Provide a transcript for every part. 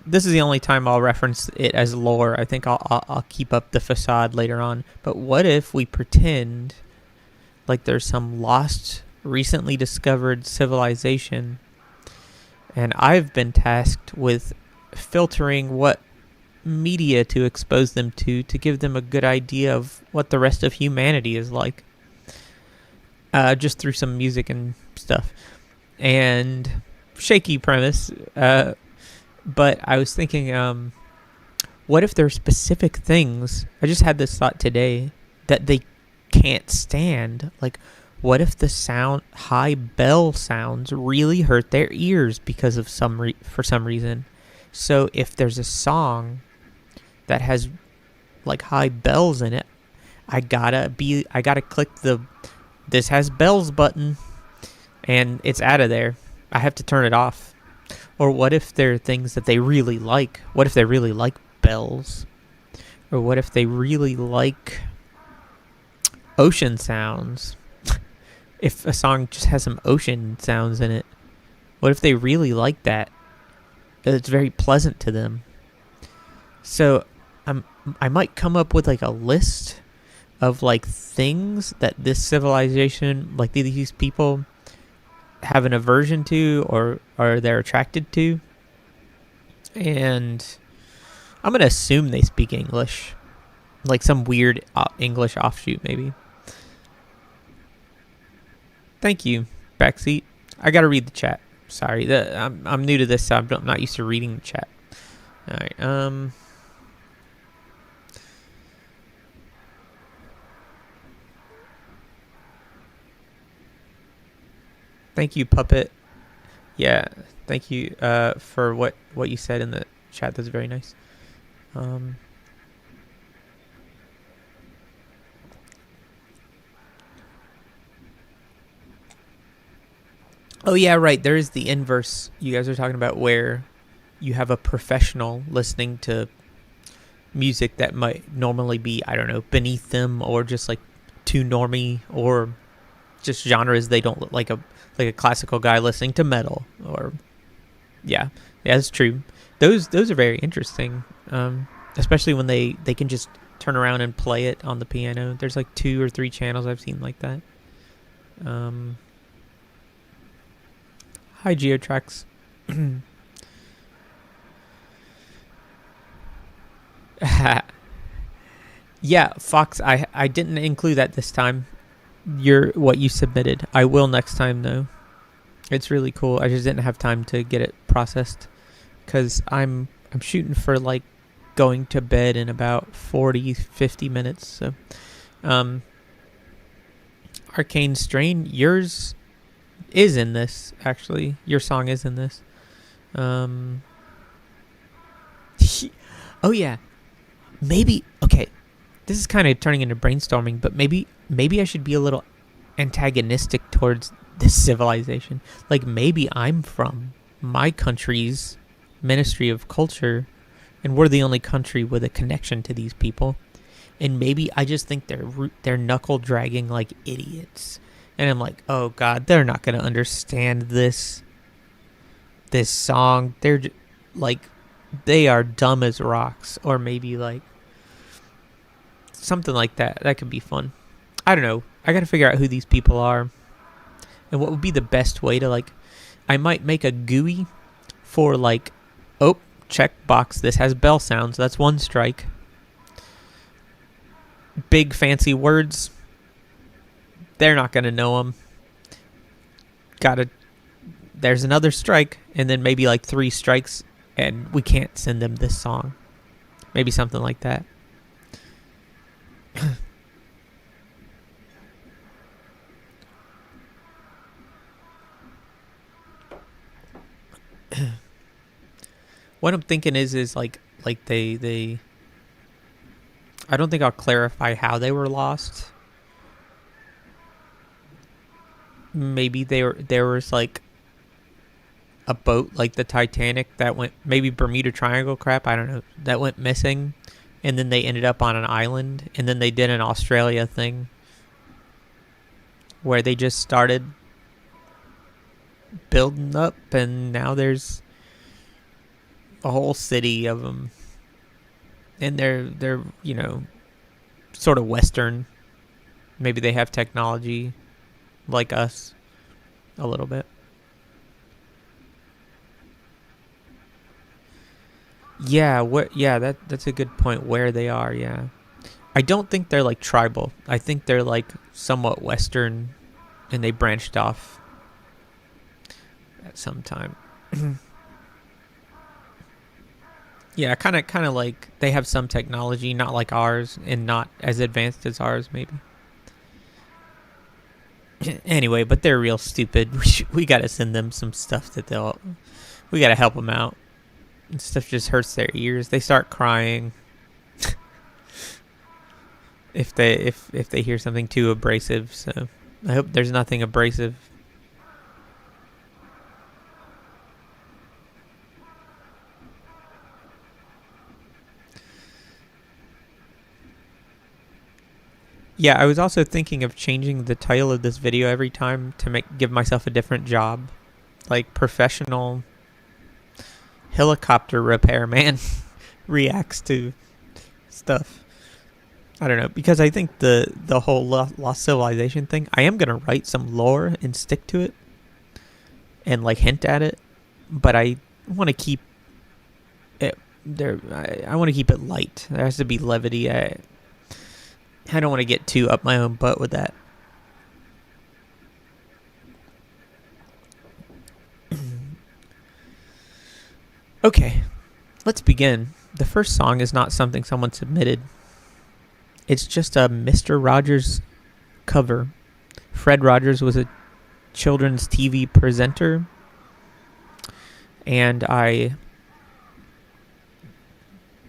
this is the only time I'll reference it as lore. I think I'll keep up the facade later on. But what if we pretend like there's some lost, recently discovered civilization, and I've been tasked with filtering what media to expose them to give them a good idea of what the rest of humanity is like, just through some music and stuff. And shaky premise, but I was thinking, what if there are specific things, I just had this thought today, that they can't stand? Like, what if the high bell sounds really hurt their ears because of for some reason? So if there's a song that has like high bells in it, I gotta click the "this has bells" button, and it's out of there. I have to turn it off. Or what if there are things that they really like? What if they really like bells? Or what if they really like ocean sounds? If a song just has some ocean sounds in it, what if they really like that? It's very pleasant to them. So I might come up with like a list of like things that this civilization, like these people, have an aversion to or they're attracted to. And I'm going to assume they speak English. Like some weird English offshoot, maybe. Thank you, Backseat. I got to read the chat. Sorry, I'm new to this, so I'm not used to reading the chat. All right. Thank you, Puppet. Yeah, thank you for what you said in the chat. That's very nice. Oh yeah, right. There is the inverse you guys are talking about, where you have a professional listening to music that might normally be, I don't know, beneath them, or just like too normie, or just genres they don't like a classical guy listening to metal. Or yeah, that's true. Those are very interesting, especially when they can just turn around and play it on the piano. There's like 2 or 3 channels I've seen like that. Hi, Geotrax. Yeah, Fox, I didn't include that this time. What you submitted. I will next time though. It's really cool. I just didn't have time to get it processed because I'm shooting for like going to bed in about 40-50 minutes. So Arcane Strain, yours is in this, actually. Your song is in this. Oh yeah, maybe. Okay, this is kind of turning into brainstorming, but maybe I should be a little antagonistic towards this civilization. Like, maybe I'm from my country's Ministry of Culture, and we're the only country with a connection to these people. And maybe I just think they're knuckle dragging like idiots. And I'm like, oh god, they're not gonna understand this song. They're like, they are dumb as rocks. Or maybe like something like that. That could be fun. I don't know. I gotta figure out who these people are and what would be the best way to, like, I might make a GUI for like, oh, check box, this has bell sounds. That's 1 strike. Big fancy words, they're not gonna know them. There's another strike, and then maybe like 3 strikes, and we can't send them this song. Maybe something like that. What I'm thinking is like they I don't think I'll clarify how they were lost. Maybe there was like a boat like the Titanic that went, maybe Bermuda Triangle crap, I don't know, that went missing, and then they ended up on an island, and then they did an Australia thing where they just started building up, and now there's a whole city of them, and they're sort of Western. Maybe they have technology like us a little bit. Yeah, that's a good point where they are, yeah. I don't think they're like tribal. I think they're like somewhat Western and they branched off at some time. Yeah, kind of like they have some technology, not like ours and not as advanced as ours maybe. Anyway, but they're real stupid. We got to send them some stuff that we got to help them out. And stuff just hurts their ears. They start crying. if they hear something too abrasive. So I hope there's nothing abrasive. Yeah, I was also thinking of changing the title of this video every time to give myself a different job, like professional helicopter repairman reacts to stuff. I don't know, because I think the whole Lost Civilization thing, I am gonna write some lore and stick to it, and like hint at it, but I want to keep it there. I want to keep it light. There has to be levity. I don't want to get too up my own butt with that. Okay, let's begin. The first song is not something someone submitted. It's just a Mr. Rogers cover. Fred Rogers was a children's TV presenter, and I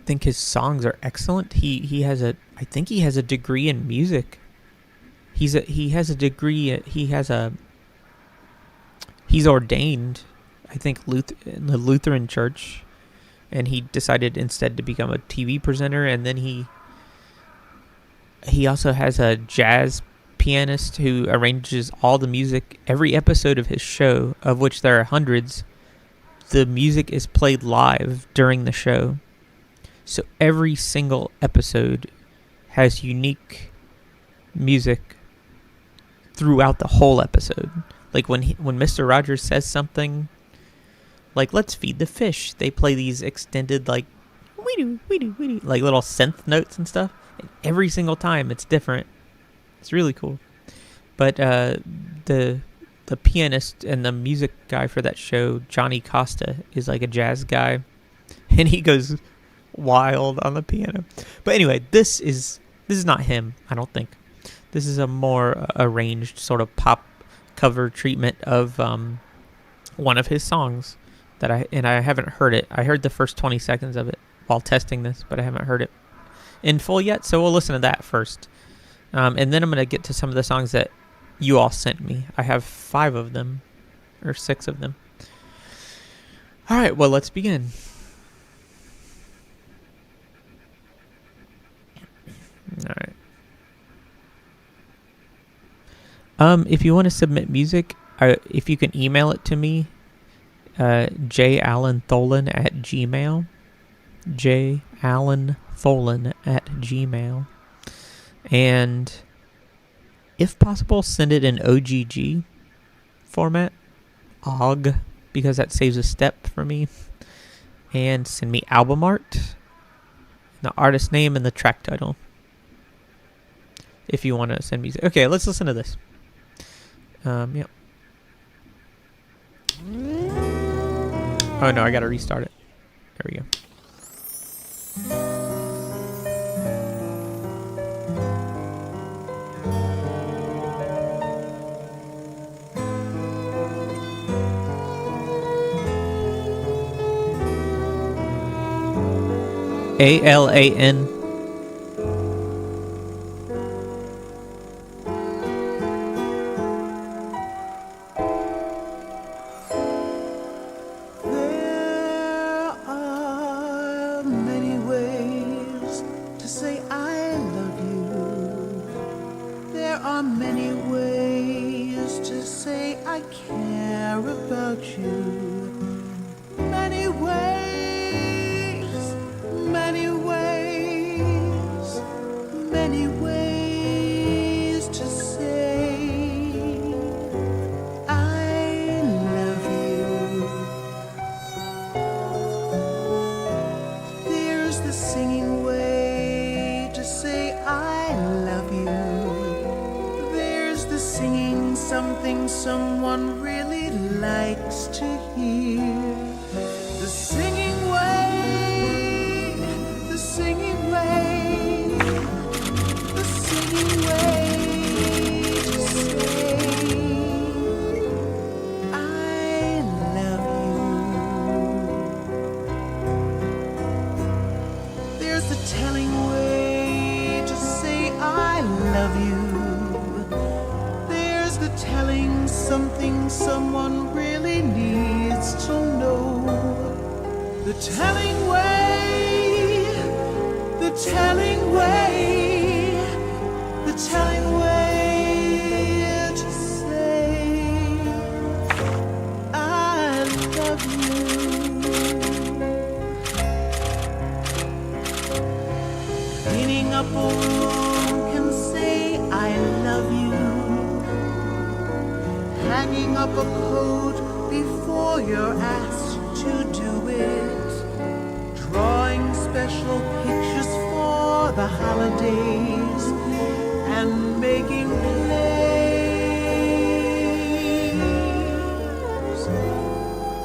think his songs are excellent. He has I think he has a degree in music. He's ordained, I think, in the Lutheran church, and he decided instead to become a TV presenter, and then he also has a jazz pianist who arranges all the music. Every episode of his show, of which there are hundreds, the music is played live during the show. So every single episode has unique music throughout the whole episode. Like when Mr. Rogers says something, like let's feed the fish, they play these extended like we do like little synth notes and stuff. And every single time it's different. It's really cool. But the pianist and the music guy for that show, Johnny Costa, is like a jazz guy, and he goes wild on the piano. But anyway, this is not him, I don't think. This is a more arranged sort of pop cover treatment of one of his songs that I haven't heard it. I heard the first 20 seconds of it while testing this, but I haven't heard it in full yet, so we'll listen to that first. And then I'm going to get to some of the songs that you all sent me. I have 5 of them, or 6 of them. All right, well, let's begin. All right. If you want to submit music, if you can email it to me,jallenTholen@gmail. JAllenTholen@gmail. And if possible, send it in OGG format, OGG, because that saves a step for me. And send me album art, the artist name, and the track title, if you want to send music. Okay, let's listen to this. Yeah. Oh no, I gotta restart it. There we go. ALAN. There are many ways to say I love you. There are many ways to say I care about you. Many ways There's the singing way to say I love you. There's the singing something someone really likes to hear. The singing way, the singing way, the singing way to say I love you. There's the telling way to say I love you. There's the telling something someone really needs to know. The telling way, the telling way, the telling way to say I love you. Cleaning up a room can say I love you. Hanging up a coat before you're asked to do it. Drawing special pictures for the holidays and making plays.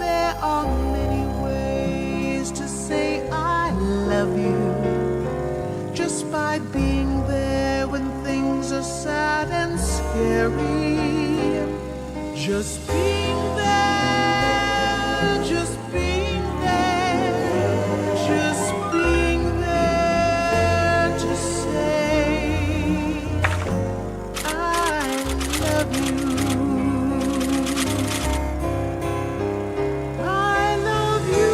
There are many ways to say I love you. Just by being there when things are sad and scary. Just being there, just being there, just being there to say I love you. I love you.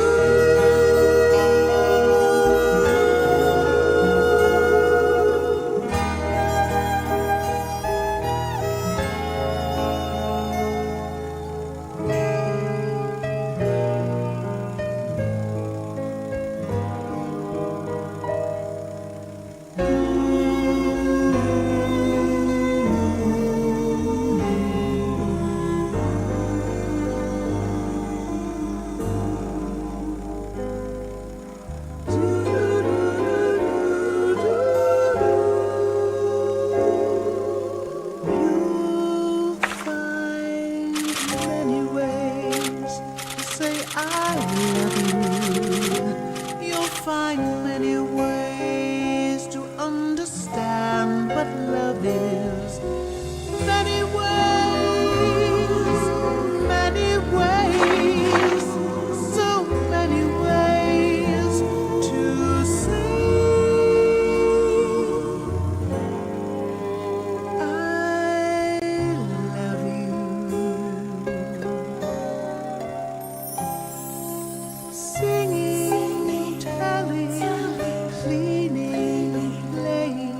You'll find many ways to say I love you. You'll find many ways to understand what love is. Many ways, so many ways to say I love you. Singing, telling, cleaning, playing,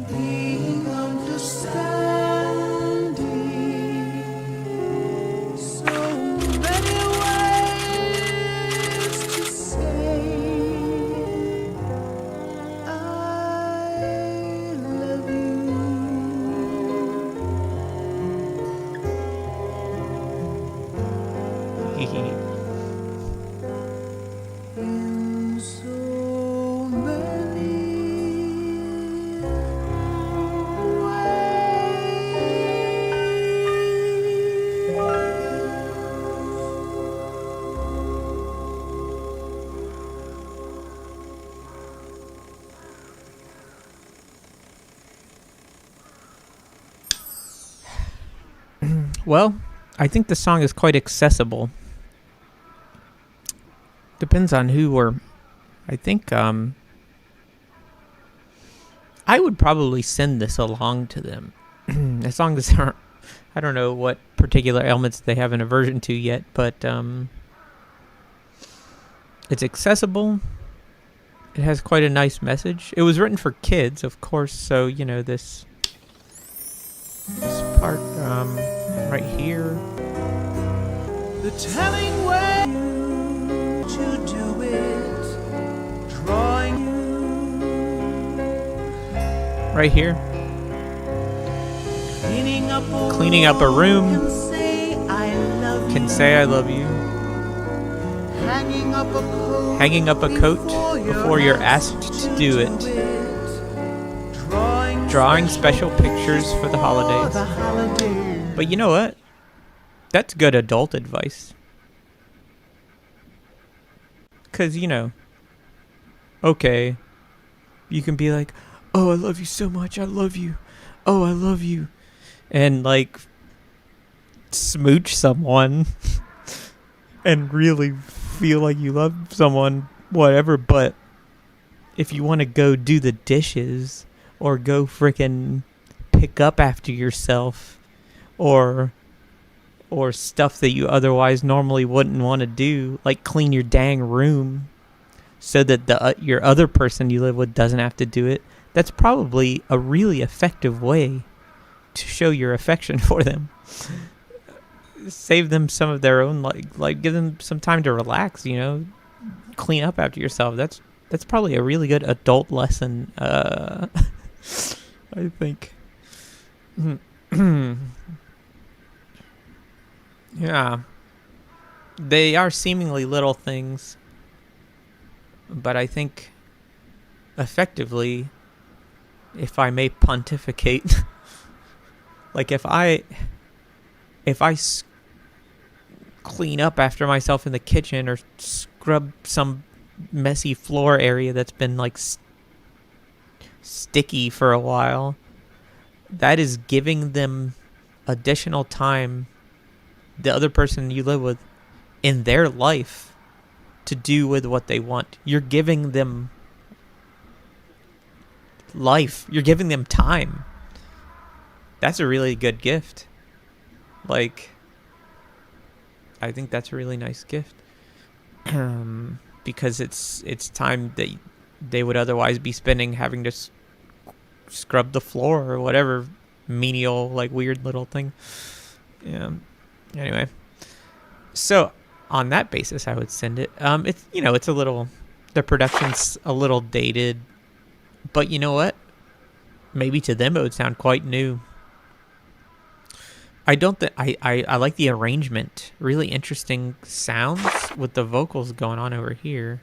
being understanding. So many ways to say I love you. In so many Well, I think the song is quite accessible. Depends on who or I think I would probably send this along to them. As long as there aren't, I don't know what particular elements they haven't aversion to yet, but it's accessible. It has quite a nice message. It was written for kids, of course, so you know this part right here. The telling way to do it, drawing you. Right here. Cleaning up a room can say I love you. Hanging up a coat before you're asked to do it. Drawing special pictures for the holidays. But you know what? That's good adult advice. Because, okay, you can be like, oh, I love you so much. I love you. Oh, I love you. And, like, smooch someone and really feel like you love someone, whatever. But if you want to go do the dishes or go frickin' pick up after yourself or stuff that you otherwise normally wouldn't want to do, like clean your dang room so that your other person you live with doesn't have to do it, that's probably a really effective way to show your affection for them. Save them some of their own, like give them some time to relax, clean up after yourself. That's probably a really good adult lesson, I think. Yeah. They are seemingly little things, but I think effectively, if I may pontificate, like if I clean up after myself in the kitchen or scrub some messy floor area that's been like sticky for a while, that is giving them additional time, the other person you live with, in their life to do with what they want. You're giving them life. You're giving them time. That's a really good gift. Like, I think that's a really nice gift. Because it's time that they would otherwise be spending having to scrub the floor or whatever menial, like, weird little thing. Yeah. Anyway, so on that basis, I would send it. It's it's a little, the production's a little dated, but you know what? Maybe to them it would sound quite new. I don't think I like the arrangement. Really interesting sounds with the vocals going on over here.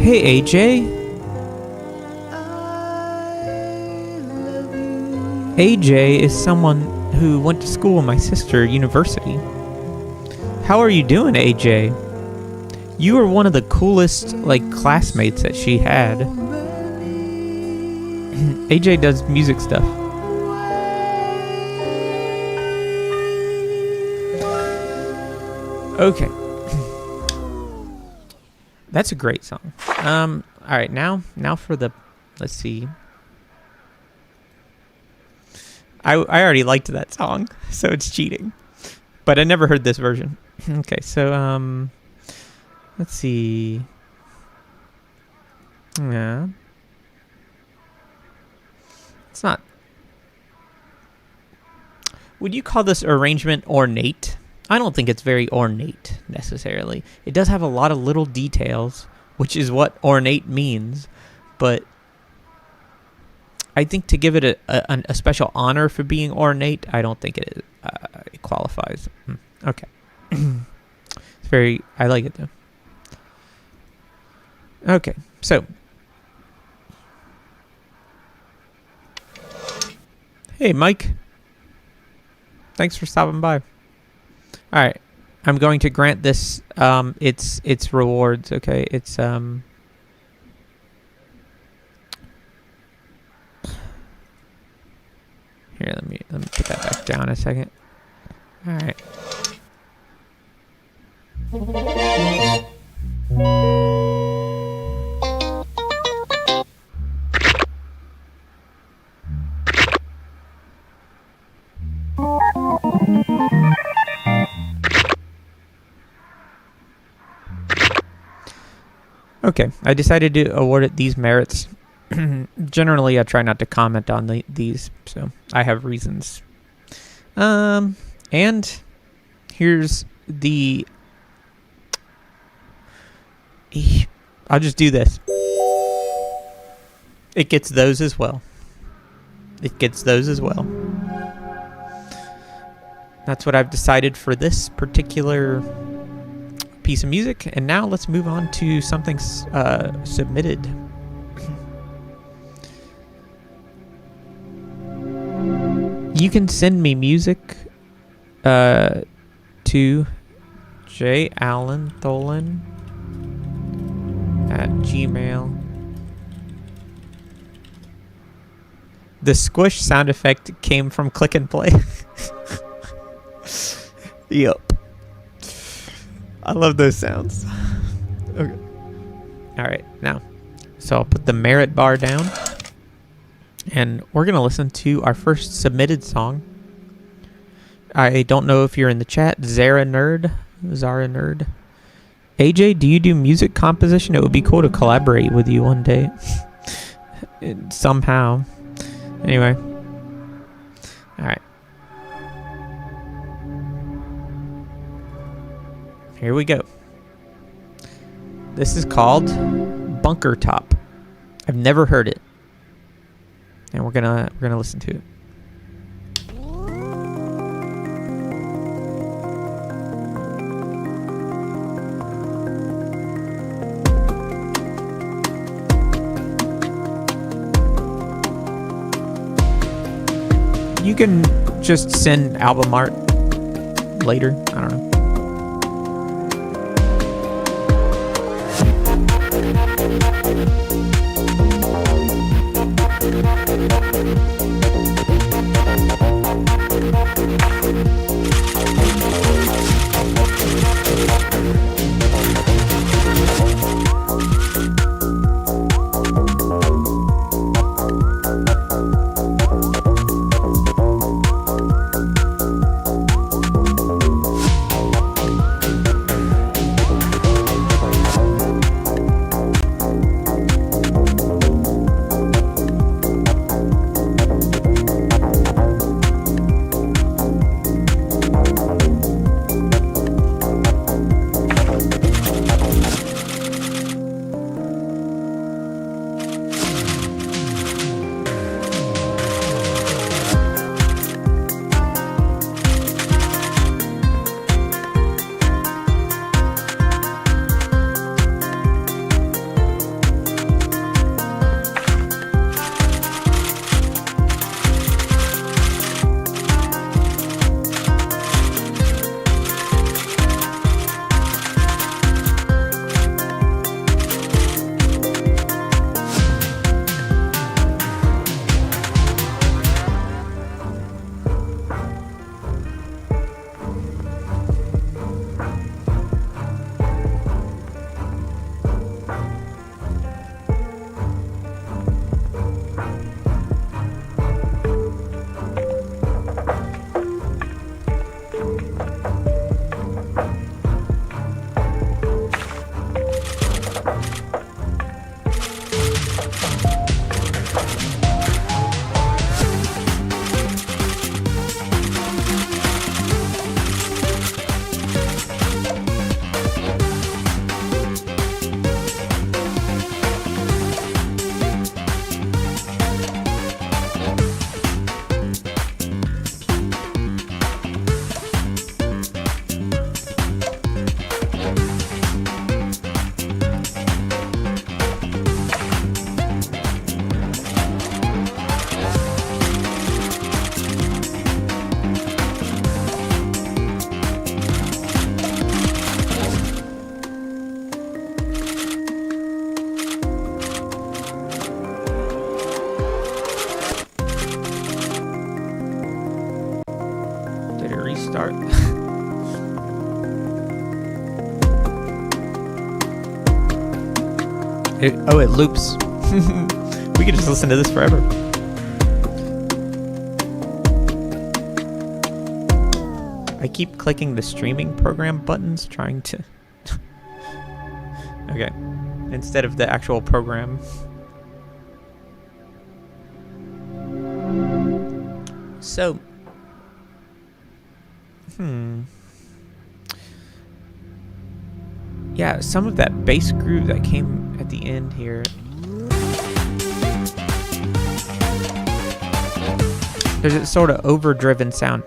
Hey, AJ. AJ is someone who went to school with my sister at university. How are you doing, AJ? You were one of the coolest, classmates that she had. AJ does music stuff. Okay. That's a great song. All right, now for the, let's see. I already liked that song, so it's cheating. But I never heard this version. Okay, so let's see. Yeah. It's not. Would you call this arrangement ornate? I don't think it's very ornate, necessarily. It does have a lot of little details, which is what ornate means. But I think to give it a special honor for being ornate, I don't think it qualifies. Okay. It's very... I like it, though. Okay, so... Hey, Mike. Thanks for stopping by. All right, I'm going to grant this its rewards. Okay, it's here. Let me put that back down a second. All right. Okay, I decided to award it these merits. Generally, I try not to comment on these, so I have reasons. And here's the... I'll just do this. It gets those as well. It gets those as well. That's what I've decided for this particular piece of music. And now let's move on to something submitted. You can send me music to jallenTholen@gmail. The squish sound effect came from Click and Play. Yup. I love those sounds. Okay. Alright, now. So I'll put the merit bar down. And we're going to listen to our first submitted song. I don't know if you're in the chat. Zara Nerd. AJ, do you do music composition? It would be cool to collaborate with you one day. Somehow. Anyway. Alright. Here we go. This is called Bunker Top. I've never heard it. And we're gonna listen to it. You can just send album art later. I don't know. Restart. It loops. We could just listen to this forever. I keep clicking the streaming program buttons trying to... Okay. Instead of the actual program. So, yeah, some of that bass groove that came at the end here. There's a sort of overdriven sound.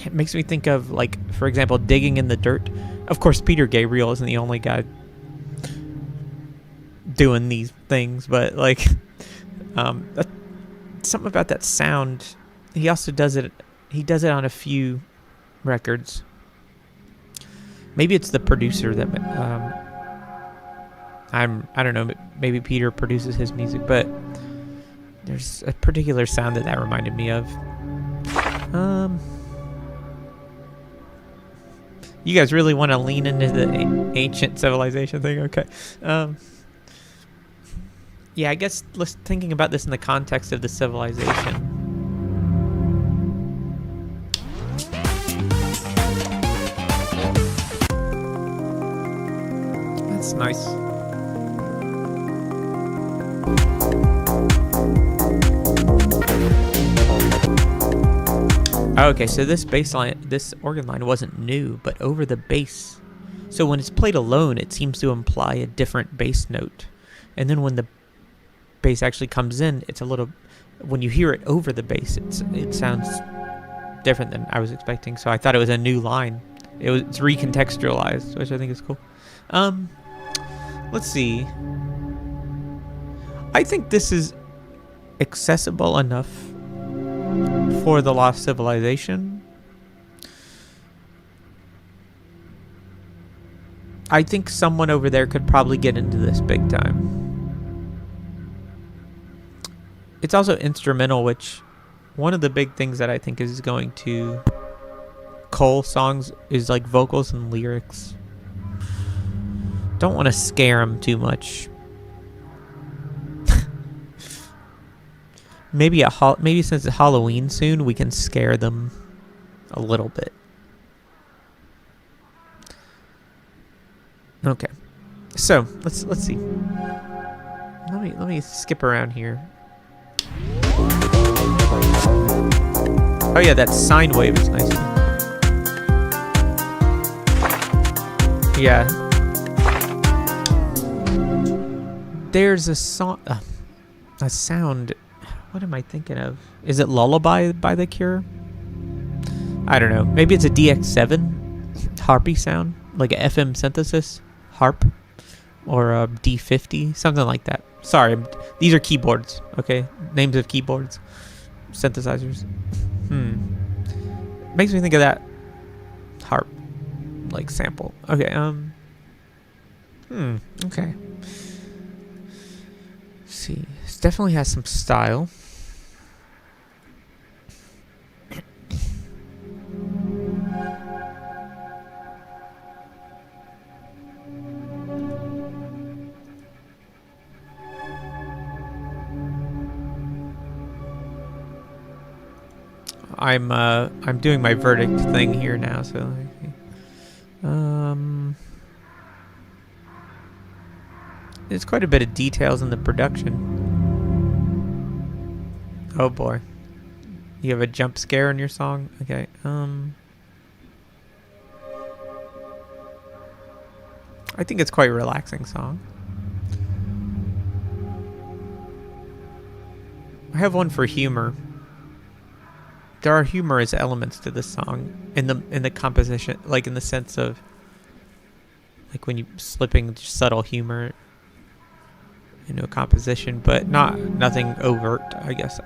It makes me think of, like, for example, Digging in the Dirt. Of course, Peter Gabriel isn't the only guy doing these things, but, like, something about that sound. He also does it. He does it on a few records. Maybe it's the producer that I don't know. Maybe Peter produces his music, but there's a particular sound that reminded me of. You guys really want to lean into the ancient civilization thing? Okay. Yeah, I guess thinking about this in the context of the civilization. That's nice. Okay, so this organ line wasn't new, but over the bass. So when it's played alone, it seems to imply a different bass note. And then when the bass actually comes in, it's a little... When you hear it over the bass, it sounds different than I was expecting. So I thought it was a new line. It's recontextualized, which I think is cool. Let's see. I think this is accessible enough for the Lost Civilization. I think someone over there could probably get into this big time. It's also instrumental, which one of the big things that I think is going to cull songs is like vocals and lyrics. Don't want to scare them too much. Maybe since it's Halloween soon, we can scare them a little bit. Okay, so let's see. Let me skip around here. Oh yeah, that sine wave is nice. Yeah. There's a sound. What am I thinking of? Is it Lullaby by The Cure? I don't know. Maybe it's a DX7 harpy sound, like a FM synthesis harp, or a D50, something like that. Sorry, these are keyboards. Okay, names of keyboards, synthesizers. Makes me think of that harp, like sample. Okay. Okay. Let's see. This definitely has some style. I'm doing my verdict thing here now, so there's quite a bit of details in the production. Oh boy. You have a jump scare in your song? Okay. I think it's quite a relaxing song. I have one for humor. There are humorous elements to this song in the composition, like in the sense of like when you slipping subtle humor into a composition, but nothing overt, I guess.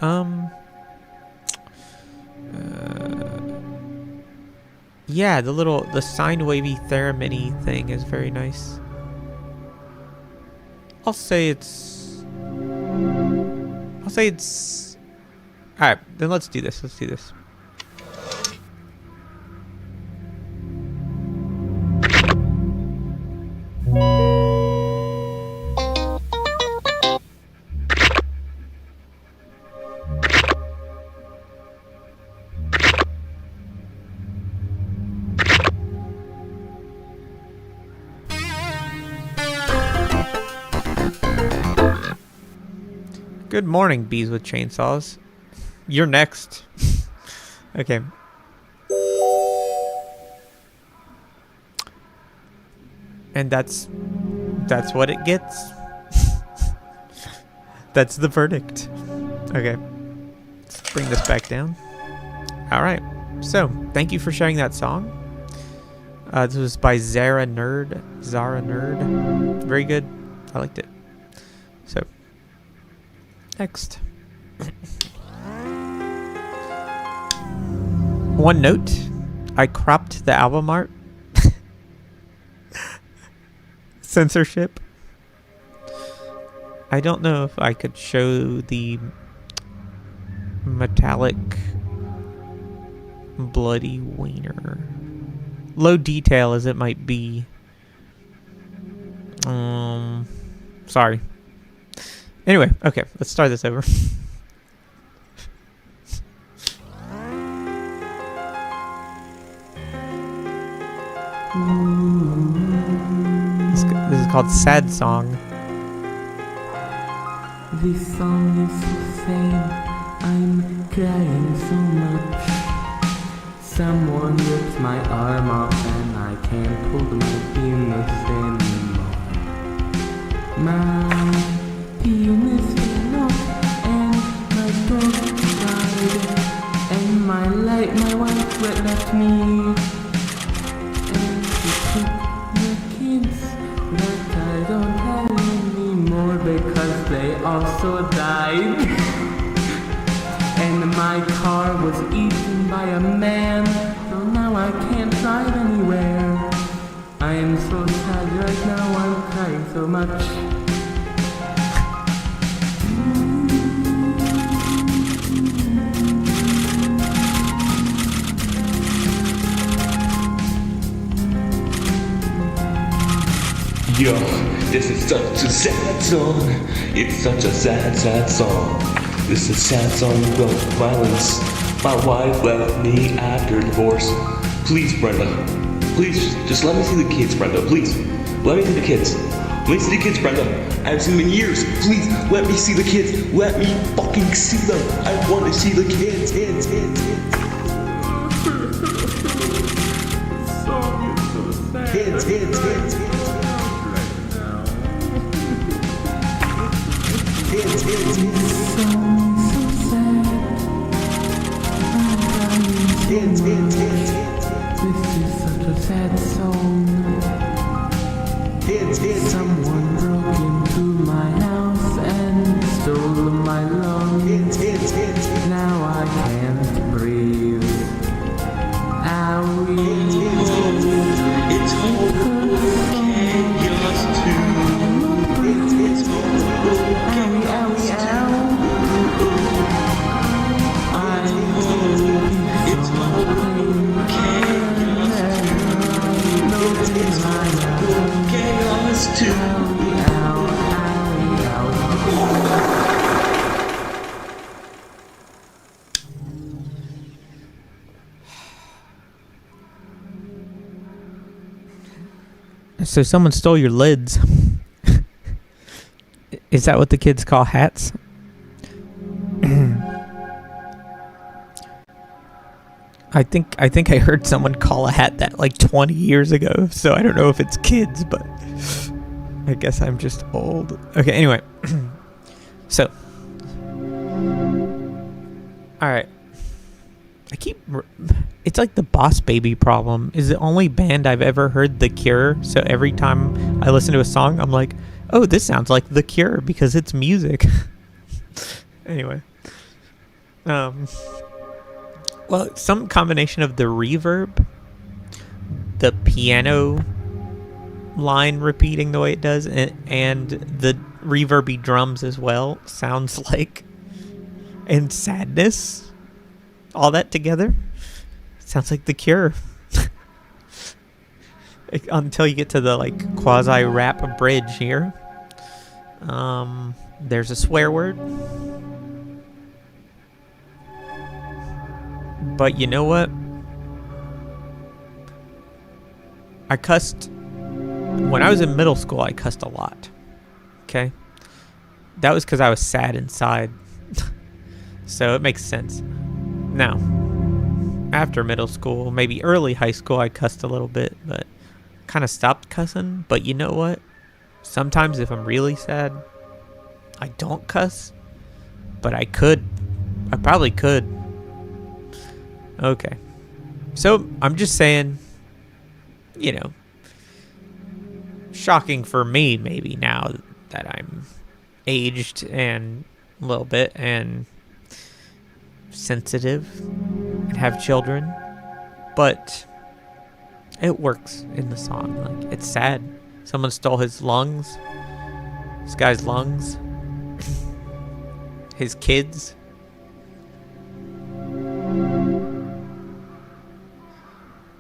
Yeah, the sine wavy theremin thing is very nice. I'll say it's alright, then let's do this. Good morning, bees with chainsaws. You're next. Okay. And that's what it gets. That's the verdict. Okay. Let's bring this back down. All right. So, thank you for sharing that song. This was by Zara Nerd. Very good. I liked it. So, next. One note. I cropped the album art. Censorship. I don't know if I could show the metallic bloody wiener. Low detail as it might be. Sorry. Anyway, okay, let's start this over. This is called Sad Song. This song is so sad, I'm crying so much. Someone rips my arm off and I can't hold my penis anymore. My penis fell off and my dog died. And my wife left me. And she took the kids that I don't have anymore because they also died. And my car was eaten by a man, so now I can't drive anywhere. I am so sad right now, I'm crying so much. Yo, this is such a sad song. It's such a sad, sad song. This is a sad song about violence. My wife left me after divorce. Please, Brenda. Please, just let me see the kids, Brenda. Please. Let me see the kids. Let me see the kids, Brenda. I haven't seen them in years. Please, let me see the kids. Let me fucking see them. I want to see the kids. Kids. Song is so sad. Kids. This is such a sad song. Someone broke into my house and stole my lungs. Now I can't breathe. Owie. It's okay, just to. It's okay. So someone stole your lids. Is that what the kids call hats? I think I heard someone call a hat that like 20 years ago, so I don't know if it's kids, but I guess I'm just old. Okay, anyway. So. Alright. It's like the Boss Baby problem. Is the only band I've ever heard The Cure, so every time I listen to a song, I'm like, oh, this sounds like The Cure because it's music. Anyway. Well, some combination of the reverb, the piano line repeating the way it does, and the reverby drums as well sounds like, and sadness, all that together sounds like The Cure. Until you get to the like quasi rap bridge here. There's a swear word. But you know what? I cussed. When I was in middle school, I cussed a lot. Okay? That was because I was sad inside. So it makes sense. Now, after middle school, maybe early high school, I cussed a little bit, but kind of stopped cussing. But you know what? Sometimes if I'm really sad, I don't cuss, but I could. I probably could. Okay. So I'm just saying, you know, shocking for me maybe now that I'm aged and a little bit and sensitive and have children, but it works in the song. Like, it's sad. Someone stole his lungs. This guy's lungs. His kids.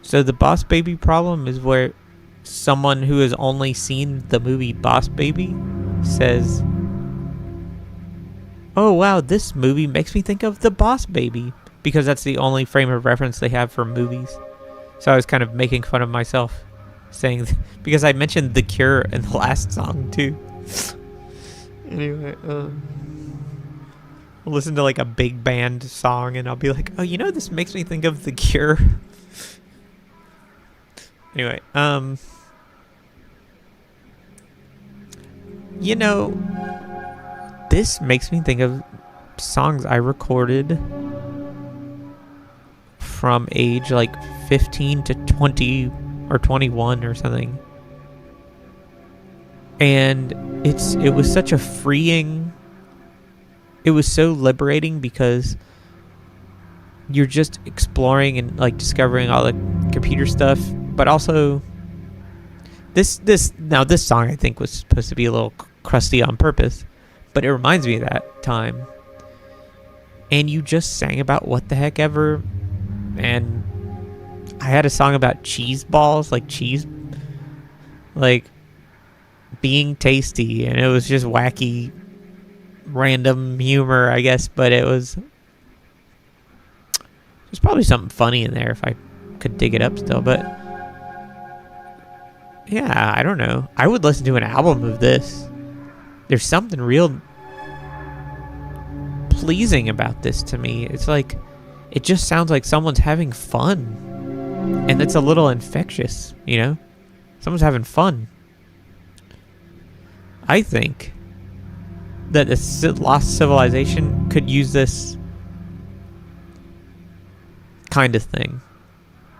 So the Boss Baby problem is where someone who has only seen the movie Boss Baby says, oh wow, this movie makes me think of the Boss Baby, because that's the only frame of reference they have for movies. So I was kind of making fun of myself, saying because I mentioned The Cure in the last song too. Anyway, I'll listen to like a big band song and I'll be like, oh, you know, this makes me think of The Cure. Anyway, you know, this makes me think of songs I recorded from age like 15 to 20 or 21 or something. And it was such a freeing, it was so liberating because you're just exploring and like discovering all the computer stuff, but also this song I think was supposed to be a little crusty on purpose, but it reminds me of that time. And you just sang about what the heck ever, and I had a song about cheese balls, like cheese, like being tasty, and it was just wacky, random humor, I guess, but there's probably something funny in there if I could dig it up still, but yeah, I don't know. I would listen to an album of this. There's something real pleasing about this to me. It's like, it just sounds like someone's having fun. And it's a little infectious, you know? Someone's having fun. I think that the Lost Civilization could use this kind of thing.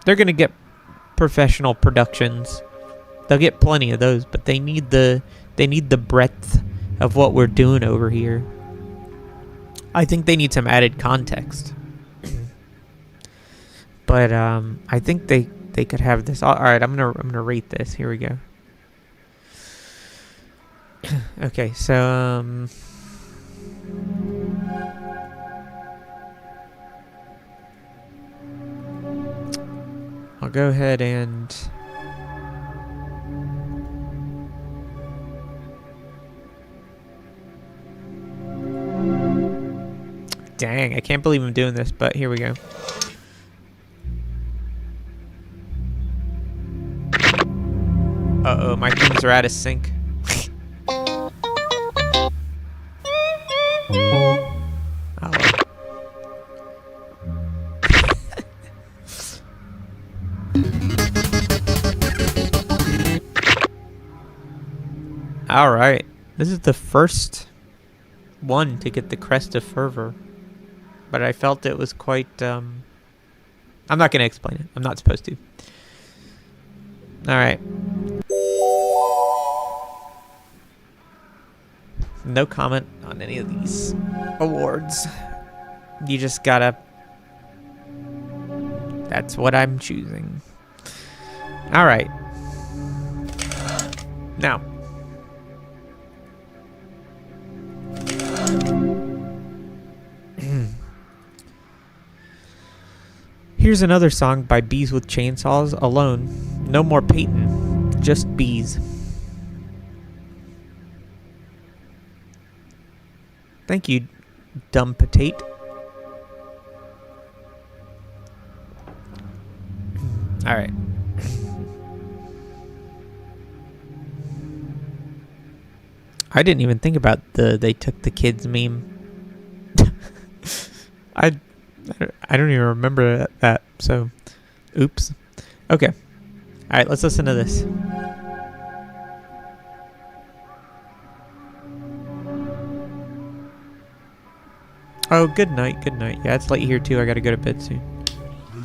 They're going to get professional productions. They'll get plenty of those, but they need the breadth of what we're doing over here. I think they need some added context. But I think they could have this. All right, I'm gonna rate this. Here we go. Okay, so I'll go ahead and dang, I can't believe I'm doing this, but here we go. Uh-oh, my things are out of sync. Alright, this is the first one to get the Crest of Fervor, but I felt it was quite, I'm not going to explain it. I'm not supposed to. Alright. No comment on any of these awards. You just gotta... That's what I'm choosing. Alright. Now. Here's another song by Bees with Chainsaws, Alone. No more Peyton, just bees. Thank you, dumb potato. All right. I didn't even think about they took the kids meme. I I don't even remember that. So, oops. Okay. All right, let's listen to this. Oh, good night, good night. Yeah, it's late here too. I gotta go to bed soon.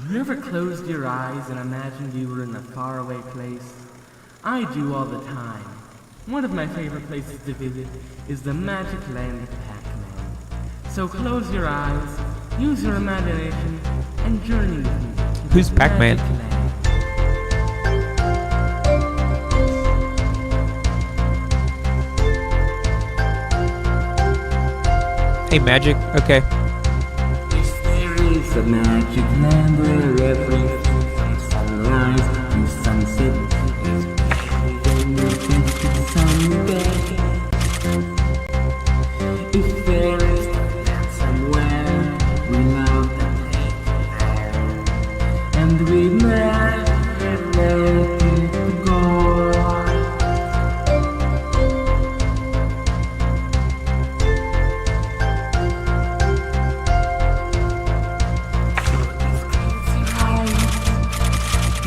You ever closed your eyes and imagined you were in a faraway place? I do all the time. One of my favorite places to visit is the magic land of Pac-Man. So close your eyes, use your imagination, and journey with me. to Who's this Pac-Man? magic land. Hey, magic. Okay. Yes, there is a magic land where everything from sunrise to sunset is beautiful when you taste it someday. If there is a land somewhere, we love the take there, and we never let it go.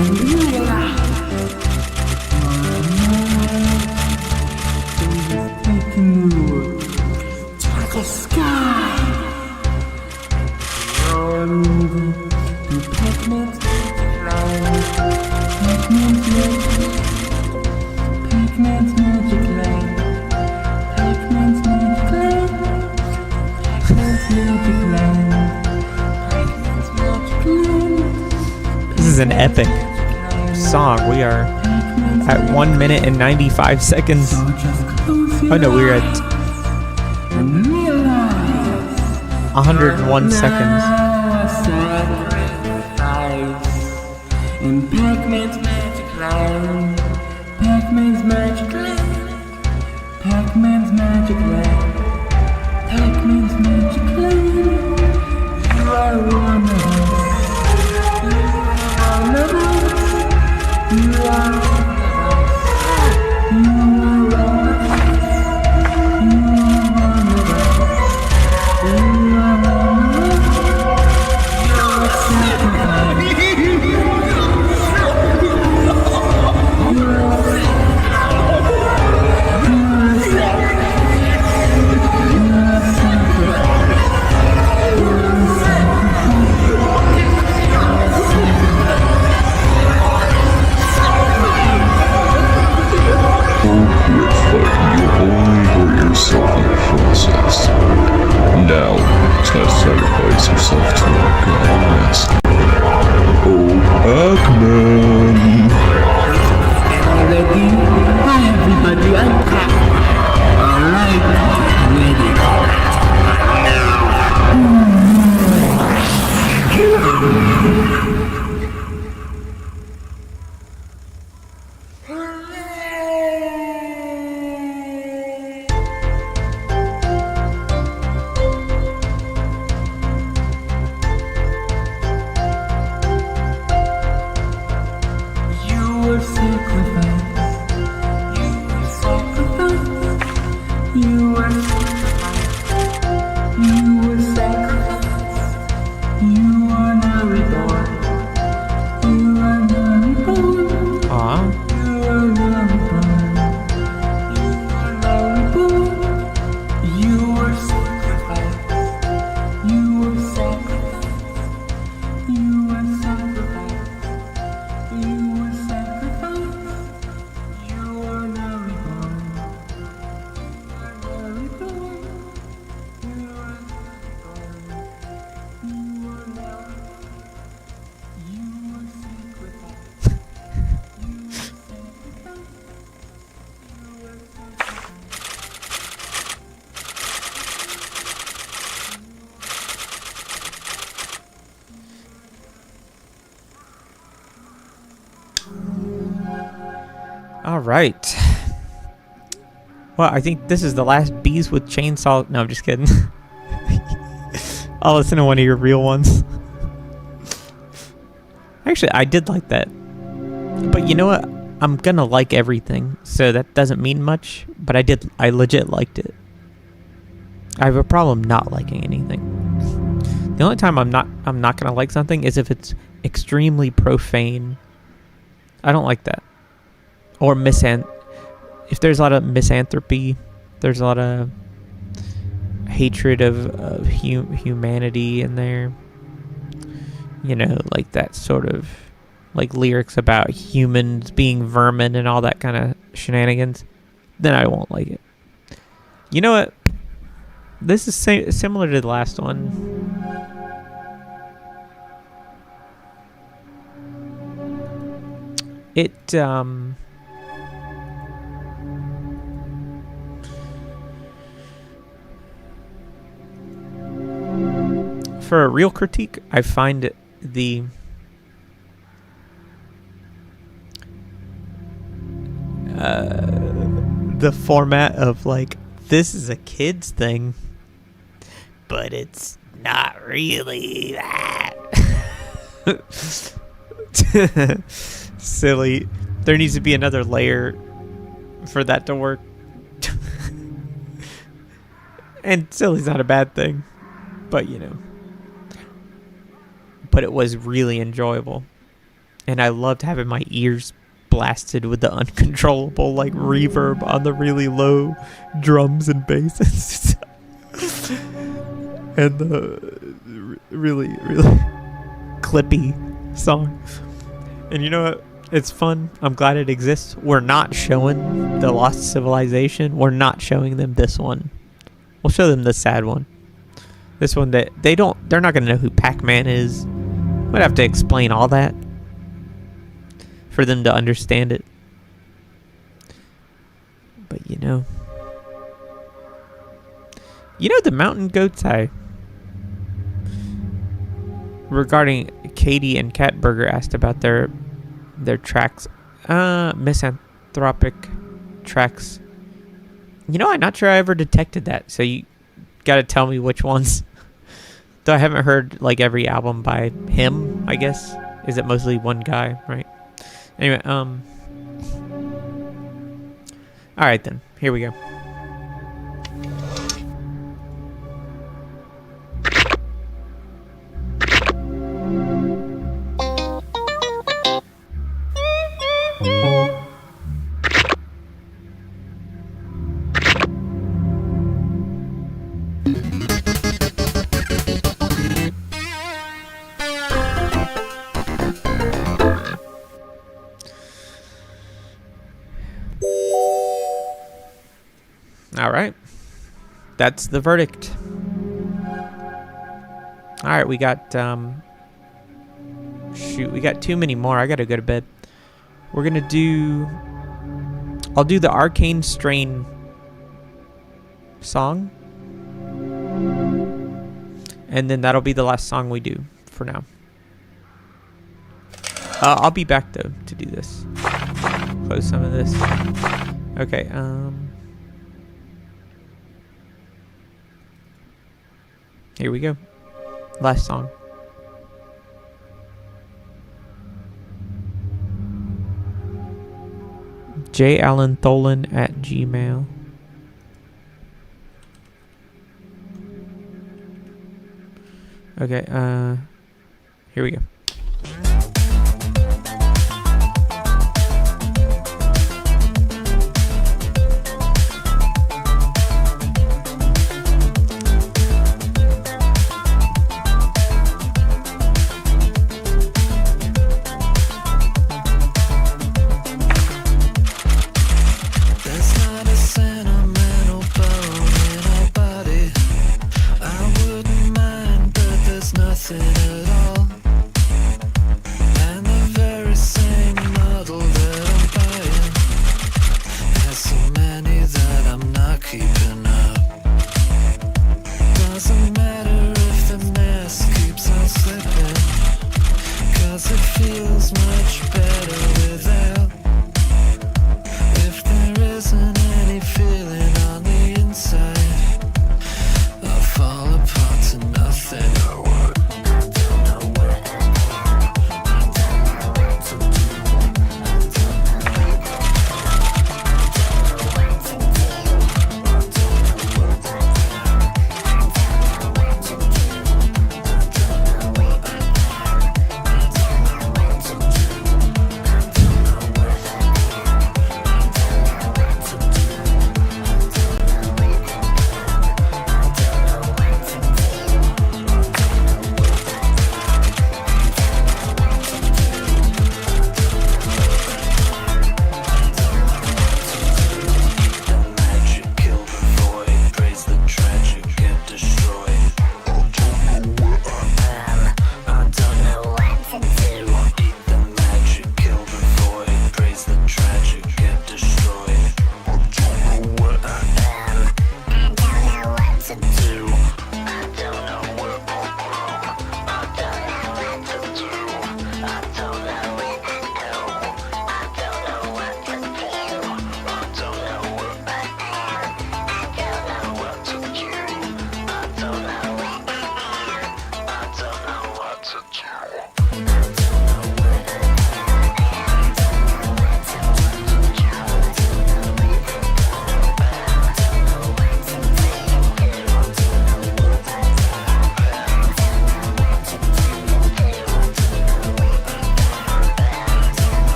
And realize my mind is taking you to the sky. You're moving to Pac-Man's magic land. Pac-Man's magic land. Pac-Man's magic land. Pac-Man's magic land. Pac-Man's magic land. This is an epic song. We are at 1 minute and 95 seconds. Oh no, we're at 101 seconds. In Pac-Man's magic land, Pac-Man's magic land, Pac-Man's magic land, Pac-Man's magic land. You are one of us. You are one of us. You are one of us. You are one of us. You are one of us. You are a sacrifice. Yourself in the process. Now, try to sacrifice yourself to our god master. Oh, Pac-Man! Ready? Hi everybody, I'm Pac-Man. Alright, ready. You were sacrificed. You were sacrificed. You were sacrificed. You were sacrificed. You are now reborn. You are now reborn. Aw. You are now reborn. You are now reborn. You were sacrificed. You were sacrificed. You were sacrificed. You were sacrificed. You are now reborn. You are now reborn. You are reborn. You are now reborn. You were sacrificed. You were sacrificed. You were sacrificed. All right. Well, I think this is the last Bees with Chainsaw. No, I'm just kidding. I'll listen to one of your real ones. Actually, I did like that. But you know what? I'm gonna like everything, so that doesn't mean much. But I legit liked it. I have a problem not liking anything. The only time I'm not gonna like something is if it's extremely profane. I don't like that. Or if there's a lot of misanthropy, there's a lot of hatred of humanity in there. You know, like that sort of like lyrics about humans being vermin and all that kind of shenanigans. Then I won't like it. You know what? This is similar to the last one. It for a real critique, I find the format of like, this is a kid's thing, but it's not really that. Silly. There needs to be another layer for that to work. And silly's not a bad thing, but you know. But it was really enjoyable. And I loved having my ears blasted with the uncontrollable like reverb on the really low drums and basses. And the really clippy song. And you know what? It's fun. I'm glad it exists. We're not showing the Lost Civilization. We're not showing them this one. We'll show them the sad one. This one that they're not gonna know who Pac-Man is. We'd have to explain all that for them to understand it. But you know the mountain goats regarding Katie and Catburger asked about their tracks, misanthropic tracks. You know, I'm not sure I ever detected that, so you gotta tell me which ones. Though I haven't heard like every album by him, I guess. Is it mostly one guy, right? Anyway, alright then, here we go. All right. That's the verdict. All right, we got we got too many more. I got to go to bed. We're going to I'll do the Arcane Strain song. And then that'll be the last song we do for now. I'll be back though to do this. Close some of this. Okay, here we go. Last song.jallenTholen@gmail. Okay, here we go.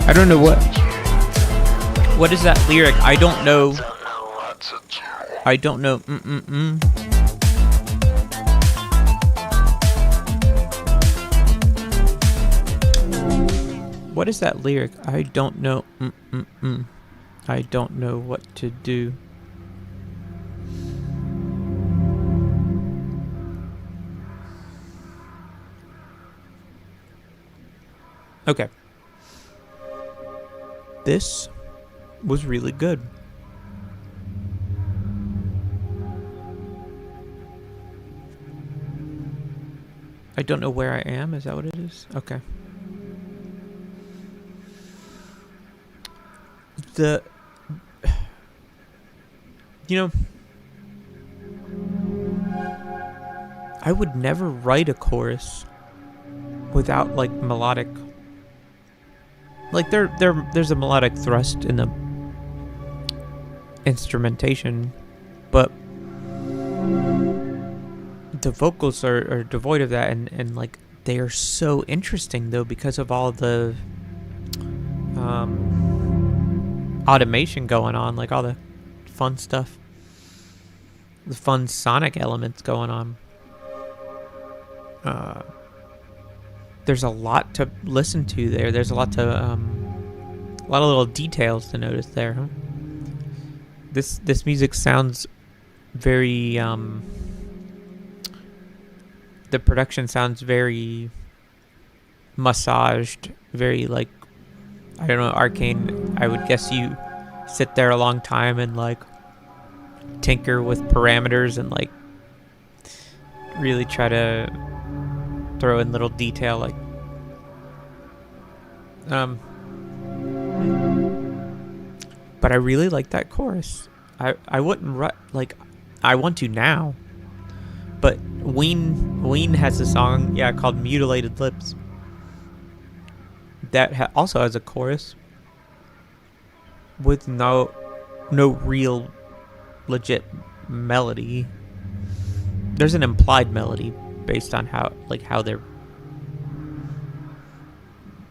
I don't know what is that lyric? I don't know. I don't know. What is that lyric? I don't know. I don't know what to do. Okay. This was really good. I don't know where I am. Is that what it is? Okay. I would never write a chorus without like melodic. Like there's a melodic thrust in the instrumentation, but the vocals are devoid of that, and like they are so interesting though because of all the automation going on, like all the fun stuff, the fun sonic elements going on. There's a lot to listen to there. There's a lot of little details to notice there, huh? This music sounds very the production sounds very massaged, very like, I don't know, arcane. I would guess you sit there a long time and like tinker with parameters and like really try to throw in little detail like but I really like that chorus. I wouldn't like I want to now, but Ween has a song called Mutilated Lips that also has a chorus with no real legit melody. There's an implied melody based on how they're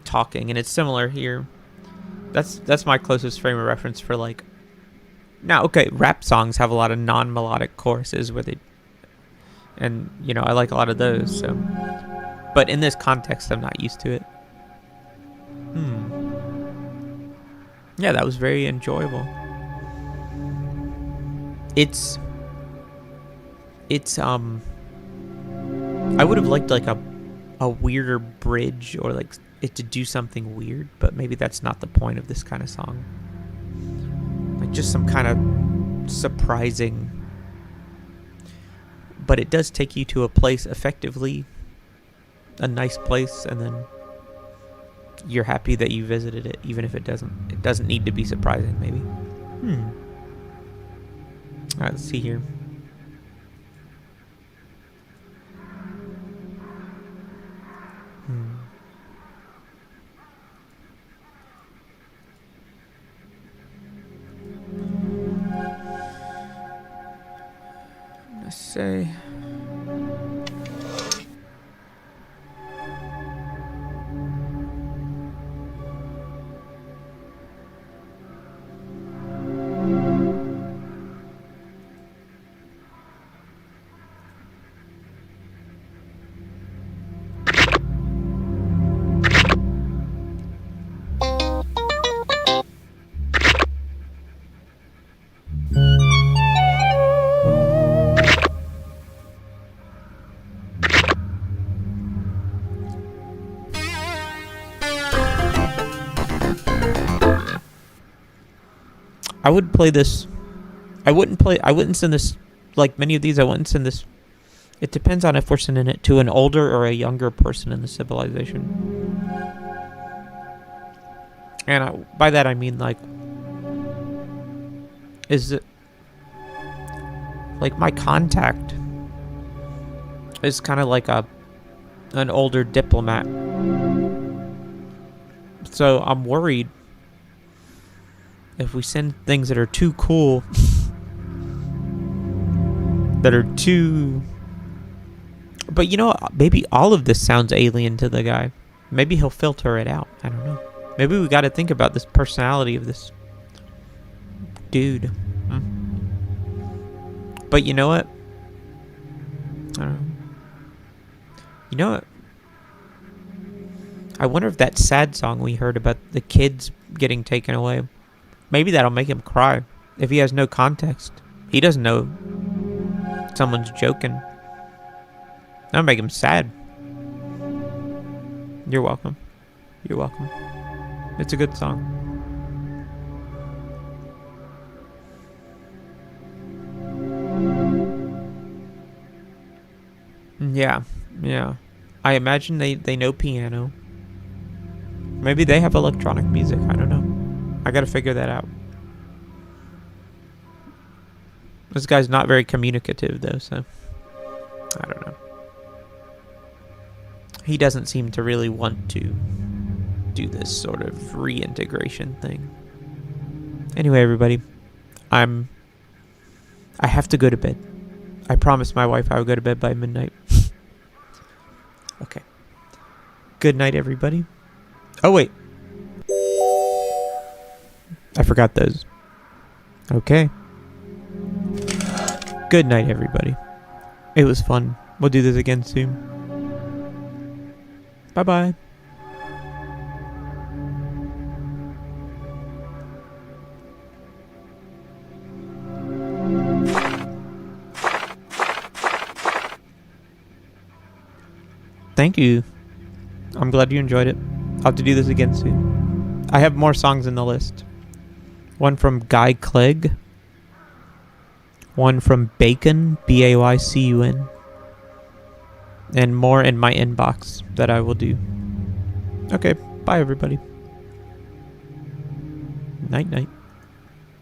talking, and it's similar here. That's my closest frame of reference for like. Now, okay, rap songs have a lot of non-melodic choruses where they, and I like a lot of those. So, but in this context, I'm not used to it. Yeah, that was very enjoyable. It's I would have liked like a weirder bridge, or like it to do something weird, but maybe that's not the point of this kind of song. Like just some kind of surprising, but it does take you to a place, effectively a nice place, and then you're happy that you visited it, even if it doesn't need to be surprising, maybe. Alright, let's see here. Let's say I would play this. I wouldn't send this, like many of these, I wouldn't send this. It depends on if we're sending it to an older or a younger person in the civilization. And by that I mean like, is it like my contact is kind of like an older diplomat. So I'm worried if we send things that are too cool, that are too... But maybe all of this sounds alien to the guy. Maybe he'll filter it out. I don't know. Maybe we got to think about this personality of this dude. But you know what? I don't know. You know what? I wonder if that sad song we heard about the kids getting taken away, maybe that'll make him cry. If he has no context, he doesn't know someone's joking. That'll make him sad. You're welcome. You're welcome. It's a good song. Yeah, yeah. I imagine they know piano. Maybe they have electronic music. I don't know. I gotta figure that out. This guy's not very communicative, though, so I don't know. He doesn't seem to really want to do this sort of reintegration thing. Anyway, everybody, I have to go to bed. I promised my wife I would go to bed by midnight. Okay. Good night, everybody. Oh, wait. I forgot those. Okay. Good night, everybody. It was fun. We'll do this again soon. Bye-bye. Thank you. I'm glad you enjoyed it. I'll have to do this again soon. I have more songs in the list. One from Guy Clegg. One from Bacon, Baycun. And more in my inbox that I will do. Okay, bye everybody. Night night.